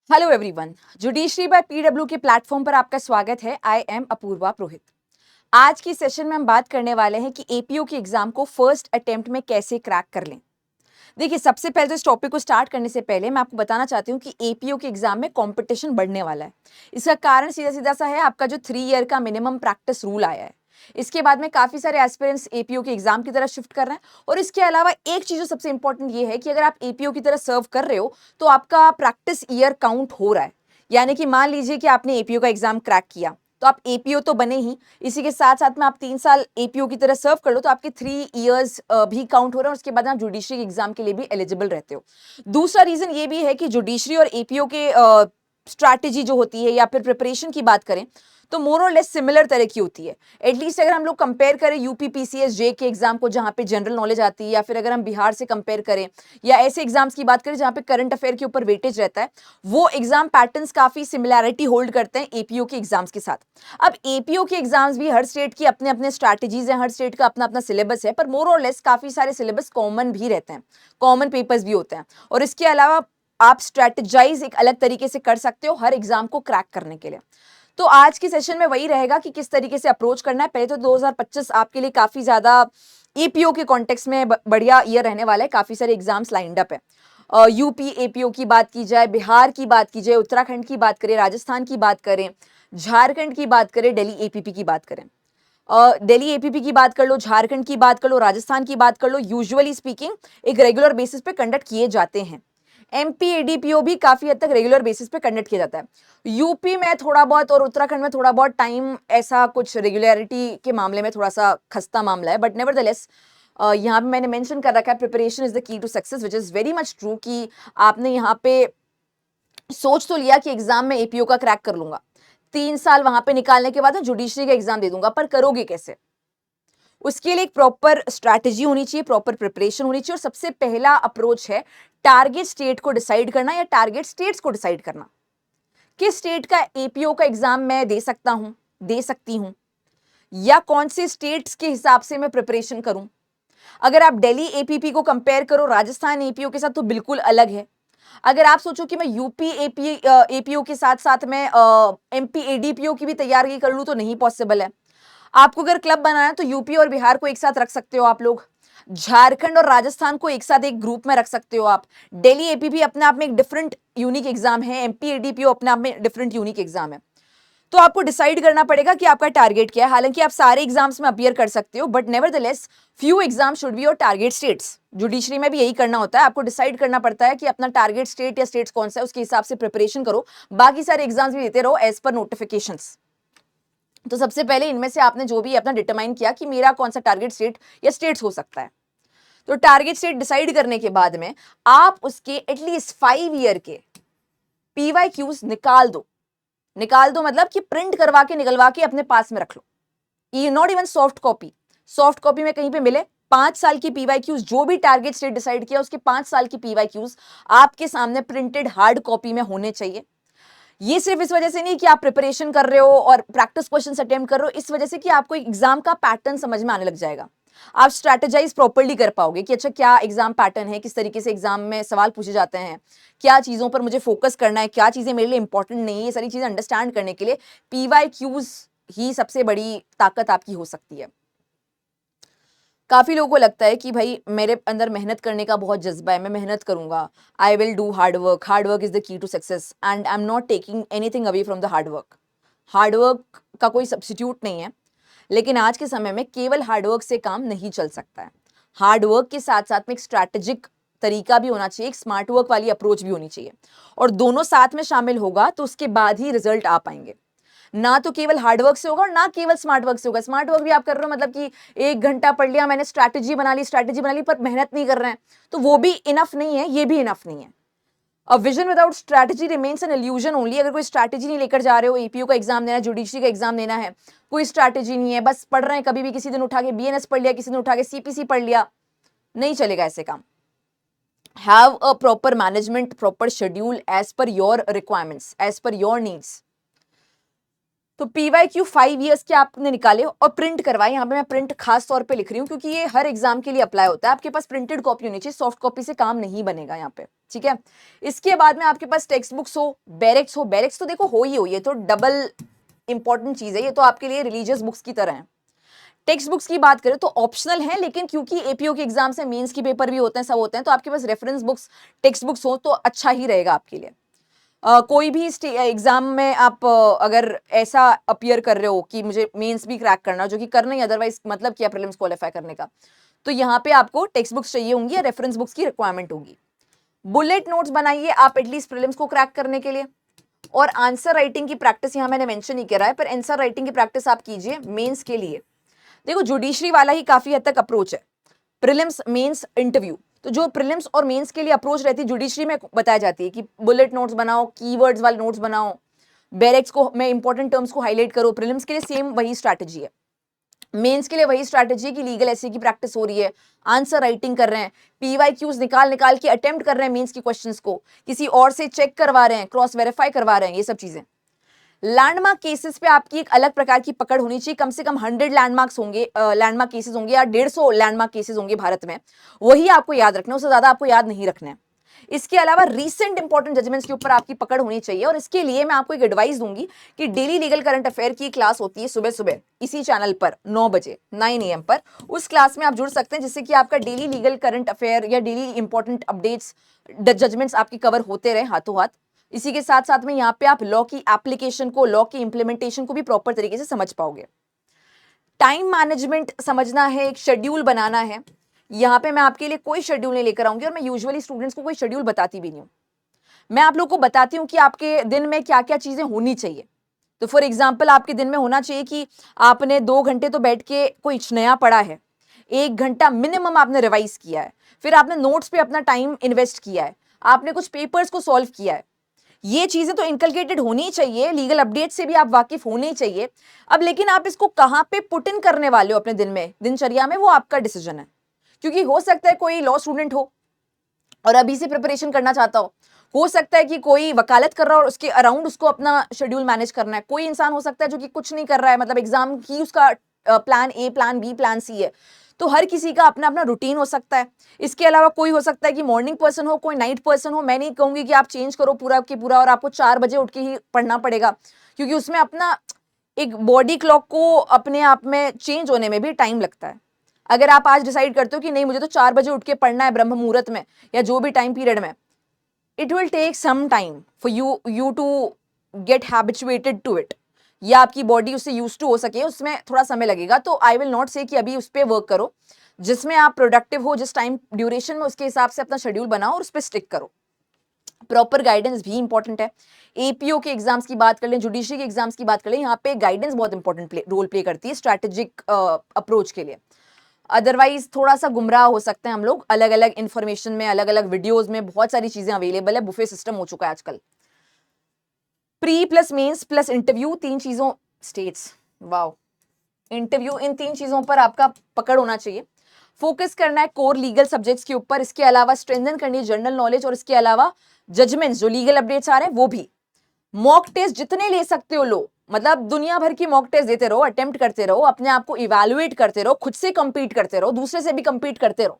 Hello everyone. Judiciary by PW के platform पर आपका स्वागत है। I am Apurva Purohit. आज की सेशन में हम बात करने वाले हैं कि एपीओ के एग्जाम को फर्स्ट अटेम्प्ट में कैसे क्रैक कर लें। देखिए, सबसे पहले तो इस टॉपिक को स्टार्ट करने से पहले मैं आपको बताना चाहती हूँ कि एपीओ के एग्जाम में कंपटीशन बढ़ने वाला है। इसका कारण सीधा सीधा सा है, आपका जो 3 ईयर का मिनिमम प्रैक्टिस रूल आया है, इसके बाद में काफी सारे एस्पिरेंट्स एपीओ के एग्जाम की तरफ शिफ्ट कर रहे हैं। और इसके अलावा एक चीज जो सबसे इंपॉर्टेंट ये है कि अगर आप एपीओ की तरह सर्व कर रहे हो तो आपका प्रैक्टिस ईयर काउंट हो रहा है। यानी कि मान लीजिए कि आपने एपीओ का एग्जाम क्रैक किया तो आप एपीओ तो बने ही, इसी के साथ साथ में आप 3 साल एपीओ की तरह सर्व कर लो तो आपके 3 इयर्स भी काउंट हो रहे हैं। उसके बाद आप जुडिशरी एग्जाम के लिए भी एलिजिबल रहते हो। दूसरा रीजन ये भी है कि जुडिशरी और एपीओ के स्ट्रैटेजी जो होती है या फिर प्रिपरेशन की बात करें तो मोर और लेस सिमिलर तरह की होती है। एटलीस्ट अगर हम लोग कंपेयर करें यूपी पीसीएस जे के एग्जाम को जहां पे जनरल नॉलेज आती है, या फिर अगर हम बिहार से कंपेयर करें या ऐसे एग्जाम्स की बात करें जहां पे करंट अफेयर के ऊपर वेटेज रहता है, वो एग्जाम पैटर्न्स काफी सिमिलैरिटी होल्ड करते हैं एपीओ के एग्जाम्स के साथ। अब एपीओ के एग्जाम्स भी हर स्टेट की अपने अपने स्ट्रैटेजीज हैं, हर स्टेट का अपना अपना सिलेबस है, पर मोर और लेस काफी सारे सिलेबस कॉमन भी रहते हैं, कॉमन पेपर्स भी होते हैं। और इसके अलावा आप स्ट्रैटेजाइज एक अलग तरीके से कर सकते हो हर एग्जाम को क्रैक करने के लिए। तो आज की सेशन में वही रहेगा कि किस तरीके से अप्रोच करना है। पहले तो 2025 आपके लिए काफी ज्यादा एपीओ के कॉन्टेक्स्ट में बढ़िया ईयर रहने वाला है। काफी सारे एग्जाम्स लाइंड अप है। यूपी एपीओ की बात की जाए, बिहार की बात की जाए, उत्तराखंड की बात करें, राजस्थान की बात करें, झारखंड की बात करें, दिल्ली एपीपी की बात करें, दिल्ली एपीपी की बात कर लो, झारखंड की बात कर लो, राजस्थान की बात कर लो, यूजुअली स्पीकिंग एक रेगुलर बेसिस पे कंडक्ट किए जाते हैं। एमपी एडीपीओ भी काफी हद तक रेगुलर बेसिस पे कंडक्ट किया जाता है। यूपी में थोड़ा बहुत और उत्तराखंड में थोड़ा बहुत टाइम ऐसा कुछ रेगुलरिटी के मामले में थोड़ा सा खस्ता मामला है, बट नेवरदलेस यहाँ पे मैंने मेंशन कर रखा है preparation is the key to success, which is very much true कि आपने यहाँ पे सोच तो लिया कि एग्जाम में एपीओ का क्रैक कर लूंगा, 3 साल वहां पे निकालने के बाद मैं जुडिशरी का एग्जाम दे दूंगा, पर करोगे कैसे? उसके लिए एक प्रॉपर स्ट्रैटेजी होनी चाहिए, प्रॉपर प्रिपरेशन होनी चाहिए। और सबसे पहला अप्रोच है टारगेट स्टेट को डिसाइड करना या टारगेट स्टेट्स को डिसाइड करना। किस स्टेट का एपीओ का एग्जाम मैं दे सकता हूं, दे सकती हूं, या कौन से स्टेट्स के हिसाब से मैं प्रिपरेशन करूं। अगर आप दिल्ली एपीपी को कंपेयर करो राजस्थान एपीओ के साथ तो बिल्कुल अलग है। अगर आप सोचो कि मैं यूपी एपीओ के साथ साथ में एमपी एडीपीओ की भी तैयारी कर लूं तो नहीं पॉसिबल है। आपको अगर क्लब बनाना है तो यूपी और बिहार को एक साथ रख सकते हो आप लोग, झारखंड और राजस्थान को एक साथ एक ग्रुप में रख सकते हो आप। दिल्ली एपीपी अपने आप में एक डिफरेंट यूनिक एग्जाम है, एमपी एडीपीओ अपने आप में डिफरेंट यूनिक एग्जाम है। तो आपको डिसाइड करना पड़ेगा कि आपका टारगेट क्या है। हालांकि आप सारे एग्जाम्स में अपीयर कर सकते हो, but nevertheless few exam should be your target states. Judiciary में भी यही करना होता है, आपको डिसाइड करना पड़ता है कि अपना टारगेट स्टेट या स्टेट्स कौन सा है, उसके हिसाब से प्रिपरेशन करो। बाकी सारे एग्जाम्स भी देते रहो एज पर नोटिफिकेशंस। तो सबसे पहले इनमें से आपने जो भी अपना डिटरमाइन किया कि मेरा कौन सा टारगेट स्टेट या स्टेट्स हो सकता है, तो टारगेट स्टेट डिसाइड करने के बाद में आप उसके एटलीस्ट 5 ईयर के पीवाई क्यूज निकाल दो। निकाल दो मतलब कि प्रिंट करवा के निकलवा के अपने पास में रख लो। ये not even soft copy, soft copy में कहीं पे मिले 5 साल की पीवाई क्यूज, जो भी टारगेट स्टेट डिसाइड किया उसके 5 साल की पीवाई क्यूज आपके सामने प्रिंटेड हार्ड कॉपी में होने चाहिए। ये सिर्फ इस वजह से नहीं कि आप प्रिपरेशन कर रहे हो और प्रैक्टिस क्वेश्चंस अटेम्प्ट कर रहे हो, इस वजह से कि आपको एग्जाम का पैटर्न समझ में आने लग जाएगा। आप स्ट्रैटेजाइज प्रॉपर्ली कर पाओगे कि अच्छा क्या एग्जाम पैटर्न है, किस तरीके से एग्जाम में सवाल पूछे जाते हैं, क्या चीजों पर मुझे फोकस करना है, क्या चीजें मेरे लिए इंपॉर्टेंट नहीं है। ये सारी चीजें अंडरस्टैंड करने के लिए पीवाई क्यूज ही सबसे बड़ी ताकत आपकी हो सकती है। काफी लोगों को लगता है कि भाई मेरे अंदर मेहनत करने का बहुत जज्बा है, मैं मेहनत करूंगा, I will do hard work is the key to success, and I am not taking anything away from the hard work. Hard work का कोई सब्स्टिट्यूट नहीं है, लेकिन आज के समय में केवल हार्ड वर्क से काम नहीं चल सकता है। हार्ड वर्क के साथ साथ में एक स्ट्रैटेजिक तरीका भी होना चाहिए, एक स्मार्ट वर्क वाली अप्रोच भी होनी चाहिए, और दोनों साथ में शामिल होगा तो उसके बाद ही रिजल्ट आ पाएंगे। ना तो केवल हार्ड वर्क से होगा और ना केवल स्मार्ट वर्क से होगा। स्मार्ट वर्क भी आप कर रहे हो मतलब कि 1 घंटा पढ़ लिया मैंने, स्ट्रैटेजी बना ली, पर मेहनत नहीं कर रहे हैं, तो वो भी इनफ नहीं है, ये भी इनफ नहीं है। A vision without strategy remains an illusion only. अगर कोई स्ट्रैटेजी नहीं लेकर जा रहे हो, एपीयू का एग्जाम देना है, जुडिशरी का एग्जाम देना है, कोई स्ट्रैटेजी नहीं है, बस पढ़ रहे हैं, कभी भी किसी दिन उठा के बीएनएस पढ़ लिया, किसी दिन उठा के सीपीसी पढ़ लिया, नहीं चलेगा ऐसे काम। Have a proper management, proper schedule as per your requirements, as per your needs. तो पीवाई क्यू 5 ईयर्स के आपने निकाले और प्रिंट करवाए। यहाँ पे मैं प्रिंट खास तौर पे लिख रही हूँ क्योंकि ये हर एग्जाम के लिए अप्लाई होता है। आपके पास प्रिंटेड कॉपी होनी चाहिए, सॉफ्ट कॉपी से काम नहीं बनेगा यहाँ पे। ठीक है। इसके बाद में आपके पास टेक्स्ट बुक्स हो, बैरेक्स तो देखो हो ही हो, ये तो डबल इंपॉर्टेंट चीज है, ये तो आपके लिए रिलीजियस बुक्स की तरह है। टेक्स्ट बुक्स की बात करें तो ऑप्शनल है, लेकिन क्योंकि एपीओ के एग्जाम से मेंस के पेपर भी होते हैं, सब होते हैं, तो आपके पास रेफरेंस बुक्स, टेक्स्ट बुक्स हो तो अच्छा ही रहेगा आपके लिए। कोई भी एग्जाम में आप अगर ऐसा अपीयर कर रहे हो कि मुझे मेंस भी क्रैक करना, जो कि करना ही अदरवाइज मतलब क्या प्रीलिम्स क्वालिफाई करने का, तो यहाँ पे आपको टेक्स्ट बुक्स चाहिए होंगी या रेफरेंस बुक्स की रिक्वायरमेंट होगी। बुलेट नोट्स बनाइए आप एटलीस्ट प्रीलिम्स को क्रैक करने के लिए, और आंसर राइटिंग की प्रैक्टिस यहाँ मैंने मेंशन नहीं करा है, पर आंसर राइटिंग की प्रैक्टिस आप कीजिए मेंस के लिए। देखो जुडिशरी वाला ही काफी हद तक अप्रोच है, प्रीलिम्स मेंस इंटरव्यू, तो जो प्रीलिम्स और मेंस के लिए अप्रोच रहती है जुडिशरी में बताई जाती है कि बुलेट नोट्स बनाओ, कीवर्ड्स वाले नोट्स बनाओ, बैरेक्स को में इंपॉर्टेंट टर्म्स को हाईलाइट करो। प्रीलिम्स के लिए सेम वही स्ट्रैटेजी है, मेंस के लिए वही स्ट्रैटेजी है कि लीगल ऐसे की प्रैक्टिस हो रही है, आंसर राइटिंग कर रहे हैं, पीवाईक्यूज निकाल निकाल के अटेम्प्ट कर रहे हैं मेंस की क्वेश्चंस को, किसी और से चेक करवा रहे हैं, क्रॉस वेरीफाई करवा रहे हैं, ये सब चीजें। लैंडमार्क केसेस पे आपकी एक अलग प्रकार की पकड़ होनी चाहिए, कम से कम 100 लैंडमार्क्स होंगे, लैंडमार्क केसेस होंगे या 150 लैंडमार्क केसेस होंगे भारत में, वही आपको याद रखना है, उससे ज्यादा आपको याद नहीं रखना है। इसके अलावा रीसेंट इंपॉर्टेंट जजमेंट्स के ऊपर आपकी पकड़ होनी चाहिए, और इसके लिए मैं आपको एक एडवाइस दूंगी कि डेली लीगल करंट अफेयर की क्लास होती है सुबह सुबह इसी चैनल पर 9 बजे 9 AM पर, उस क्लास में आप जुड़ सकते हैं, जिससे कि आपका डेली लीगल करंट अफेयर या डेली इंपॉर्टेंट अपडेट्स जजमेंट्स आपकी कवर होते रहे हाथों हाथ। इसी के साथ साथ में यहाँ पे आप लॉ की एप्लीकेशन को, लॉ की इंप्लीमेंटेशन को भी प्रॉपर तरीके से समझ पाओगे। टाइम मैनेजमेंट समझना है, एक शेड्यूल बनाना है। यहाँ पे मैं आपके लिए कोई शेड्यूल नहीं लेकर आऊंगी, और मैं यूजुअली स्टूडेंट्स को कोई शेड्यूल बताती भी नहीं हूँ। मैं आप लोगों को बताती हूँ कि आपके दिन में क्या क्या चीजें होनी चाहिए। तो फॉर एग्जाम्पल आपके दिन में होना चाहिए कि आपने 2 घंटे तो बैठ के कोई नया पढ़ा है, 1 घंटा मिनिमम आपने रिवाइज किया है, फिर आपने नोट्स पे अपना टाइम इन्वेस्ट किया है, आपने कुछ पेपर्स को सॉल्व किया है। ये चीजें तो इनकलकेटेड होनी चाहिए, लीगल अपडेट से भी आप वाकिफ होने चाहिए। अब लेकिन आप इसको कहां पे पुट इन करने वाले हो अपने दिन में, दिनचर्या में, वो आपका डिसीजन है। क्योंकि हो सकता है कोई लॉ स्टूडेंट हो और अभी से प्रिपरेशन करना चाहता हो सकता है कि कोई वकालत कर रहा हो और उसके अराउंड उसको अपना शेड्यूल मैनेज करना है, कोई इंसान हो सकता है जो कि कुछ नहीं कर रहा है, मतलब एग्जाम की उसका plan A, plan B, plan C है। तो हर किसी का अपना अपना रूटीन हो सकता है। इसके अलावा कोई हो सकता है कि मॉर्निंग पर्सन हो, कोई नाइट पर्सन हो। मैं नहीं कहूंगी कि आप चेंज करो पूरा की पूरा और आपको 4 बजे उठ के ही पढ़ना पड़ेगा, क्योंकि उसमें अपना एक बॉडी क्लॉक को अपने आप में चेंज होने में भी टाइम लगता है। अगर आप आज डिसाइड करते हो कि नहीं मुझे तो 4 बजे उठ के पढ़ना है ब्रह्म मुहूर्त में या जो भी टाइम पीरियड में, it will take some time for you to get habituated to it, या आपकी बॉडी उससे यूज टू हो सके, उसमें थोड़ा समय लगेगा। तो आई विल नॉट से कि अभी उस पर वर्क करो, जिसमें आप प्रोडक्टिव हो, जिस टाइम ड्यूरेशन में, उसके हिसाब से अपना शेड्यूल बनाओ और उस पर स्टिक करो। प्रॉपर गाइडेंस भी इंपॉर्टेंट है। एपीओ के एग्जाम्स की बात कर लें, जुडिशरी के एग्जाम्स की बात कर लें, यहाँ पे गाइडेंस बहुत इंपॉर्टेंट रोल प्ले करती है स्ट्रैटेजिक अप्रोच के लिए। अदरवाइज थोड़ा सा गुमराह हो सकते हैं हम लोग, अलग अलग इंफॉर्मेशन में, अलग अलग वीडियोस में बहुत सारी चीजें अवेलेबल है, बुफे सिस्टम हो चुका है आजकल। Pre plus mains plus interview, 3 चीजों, स्टेट्स, वाओ, इंटरव्यू, इन 3 चीजों पर आपका पकड़ होना चाहिए। फोकस करना है कोर लीगल सब्जेक्ट्स के ऊपर, इसके अलावा स्ट्रेंथन करनी है जनरल नॉलेज, और इसके अलावा जजमेंट्स जो लीगल अपडेट्स आ रहे हैं वो भी। मॉक टेस्ट जितने ले सकते हो लो, मतलब दुनिया भर की मॉक टेस्ट देते रहो, अटेम्प्ट करते रहो, अपने आप को इवैल्यूएट करते रहो, खुद से कंपीट करते रहो, दूसरे से भी कंपीट करते रहो।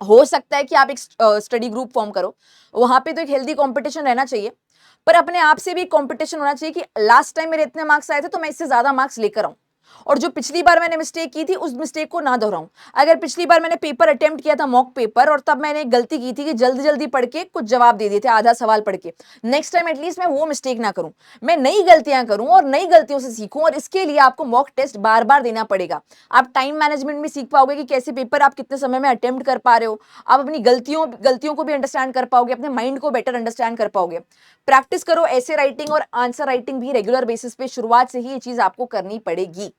हो सकता है कि आप एक स्टडी ग्रुप फॉर्म करो, वहां पे तो एक हेल्दी कंपटीशन रहना चाहिए, पर अपने आप से भी कंपटीशन होना चाहिए कि लास्ट टाइम मेरे इतने मार्क्स आए थे तो मैं इससे ज्यादा मार्क्स लेकर आऊं, और जो पिछली बार मैंने मिस्टेक की थी उस मिस्टेक को ना दोहराऊं। अगर पिछली बार मैंने पेपर अटेम्प्ट किया था मॉक पेपर, और तब मैंने एक गलती की थी कि जल्दी जल्दी पढ़ के कुछ जवाब दे दिए थे, आधा सवाल पढ़ के, नेक्स्ट टाइम एटलीस्ट मैं वो मिस्टेक ना करूं, मैं नई गलतियां करूं और नई गलतियों से सीखूं। और इसके लिए आपको मॉक टेस्ट बार बार देना पड़ेगा। आप टाइम मैनेजमेंट भी सीख पाओगे कि कैसे पेपर आप कितने समय में अटेम्प्ट कर पा रहे हो, आप अपनी गलतियों को भी अंडरस्टैंड कर पाओगे, अपने माइंड को बेटर अंडरस्टैंड कर पाओगे। प्रैक्टिस करो ऐसे राइटिंग और आंसर राइटिंग भी रेगुलर बेसिस पे, शुरुआत से ही ये चीज आपको करनी पड़ेगी।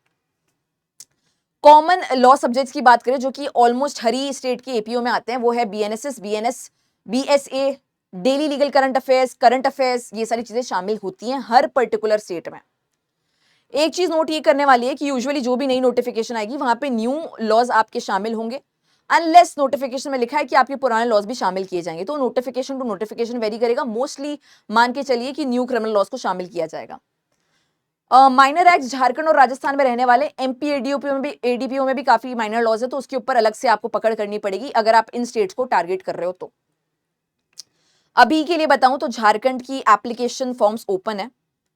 कॉमन लॉ सब्जेक्ट्स की बात करें जो कि ऑलमोस्ट हर ही स्टेट के एपीओ में आते हैं, वो है BNSS, BNS, BSA, daily legal current affairs, ये सारी चीजें शामिल होती हैं हर पर्टिकुलर स्टेट में। एक चीज नोट ये करने वाली है कि यूजुअली जो भी नई नोटिफिकेशन आएगी वहां पे न्यू लॉज आपके शामिल होंगे, अनलेस नोटिफिकेशन में लिखा है कि आपके पुराने लॉज भी शामिल किए जाएंगे, तो नोटिफिकेशन टू नोटिफिकेशन वेरी करेगा। मोस्टली मान के चलिए कि न्यू क्रिमिनल लॉज को शामिल किया जाएगा। माइनर एक्ट झारखंड और राजस्थान में रहने वाले एमपी एडीपीओ में भी काफी माइनर लॉज है, तो उसके ऊपर अलग से आपको पकड़ करनी पड़ेगी अगर आप इन स्टेट्स को टारगेट कर रहे हो तो। अभी के लिए बताऊं तो झारखंड की एप्लीकेशन फॉर्म्स ओपन है,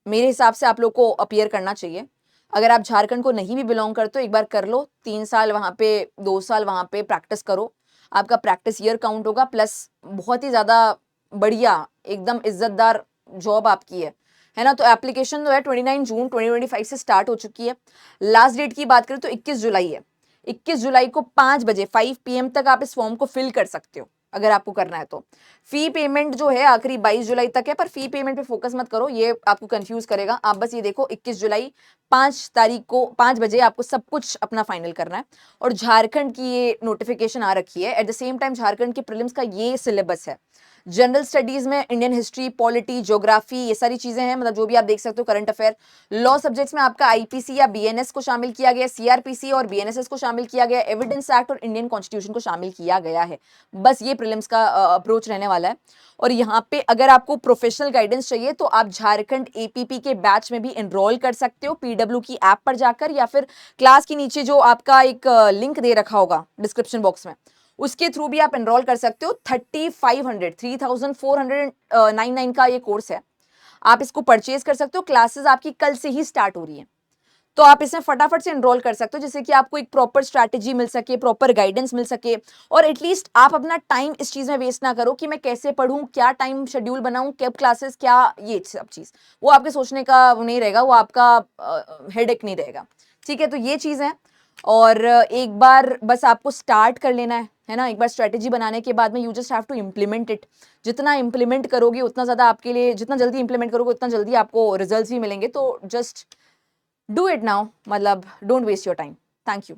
मेरे हिसाब से आप लोग को अपीयर करना चाहिए। अगर आप झारखंड को नहीं भी बिलोंग करते हो, एक बार कर लो, 3 साल वहाँ पे, 2 साल वहाँ पे प्रैक्टिस करो, आपका प्रैक्टिस ईयर काउंट होगा, प्लस बहुत ही ज़्यादा बढ़िया एकदम इज्जतदार जॉब आपकी है ना। तो एप्लीकेशन जो है 29 जून 2025 से स्टार्ट हो चुकी है। लास्ट डेट की बात करें तो 21 जुलाई है। 21 जुलाई को 5 बजे 5 PM तक आप इस फॉर्म को फिल कर सकते हो अगर आपको करना है तो। फी पेमेंट जो है आखिरी 22 जुलाई तक है, पर फी पेमेंट पे फोकस मत करो, ये आपको कंफ्यूज करेगा। आप बस ये देखो 21 जुलाई 5 तारीख को 5 बजे आपको सब कुछ अपना फाइनल करना है। और झारखंड की ये नोटिफिकेशन आ रखी है। At the same time Jharkhand के प्रीलिम्स का ये सिलेबस है। जनरल स्टडीज में इंडियन हिस्ट्री, पॉलिटी, ज्योग्राफी, ये सारी चीजें हैं, मतलब जो भी आप देख सकते हो, करंट अफेयर। लॉ सब्जेक्ट्स में आपका आईपीसी या बीएनएस को शामिल किया गया, सीआरपीसी और बीएनएसएस को शामिल किया गया, एविडेंस एक्ट और इंडियन कॉन्स्टिट्यूशन को शामिल किया गया है। बस ये प्रीलिम्स का अप्रोच रहने वाला है। और यहाँ पे अगर आपको प्रोफेशनल गाइडेंस चाहिए तो आप झारखंड एपीपी के बैच में भी एनरोल कर सकते हो, पीडब्ल्यू की ऐप पर जाकर, या फिर क्लास के नीचे जो आपका एक लिंक दे रखा होगा डिस्क्रिप्शन बॉक्स में, उसके थ्रू भी आप एनरोल कर सकते हो। 3499 का ये कोर्स है, आप इसको परचेज कर सकते हो। क्लासेस आपकी कल से ही स्टार्ट हो रही है, तो आप इसमें फटाफट से एनरोल कर सकते हो, जिससे कि आपको एक प्रॉपर स्ट्रैटेजी मिल सके, प्रॉपर गाइडेंस मिल सके, और एटलीस्ट आप अपना टाइम इस चीज में वेस्ट ना करो कि मैं कैसे पढूं, क्या टाइम शेड्यूल बनाऊं, कब क्लासेस, क्या ये सब चीज, वो आपके सोचने का वो नहीं रहेगा, वो आपका हेडेक नहीं रहेगा। ठीक है, तो ये चीज है। और एक बार बस आपको स्टार्ट कर लेना है ना। एक बार स्ट्रेटेजी बनाने के बाद में you just have to implement it. जितना इम्प्लीमेंट करोगे उतना ज्यादा आपके लिए, जितना जल्दी इम्प्लीमेंट करोगे उतना जल्दी आपको रिजल्ट्स भी मिलेंगे। तो जस्ट डू इट नाउ, मतलब don't waste your time. Thank you.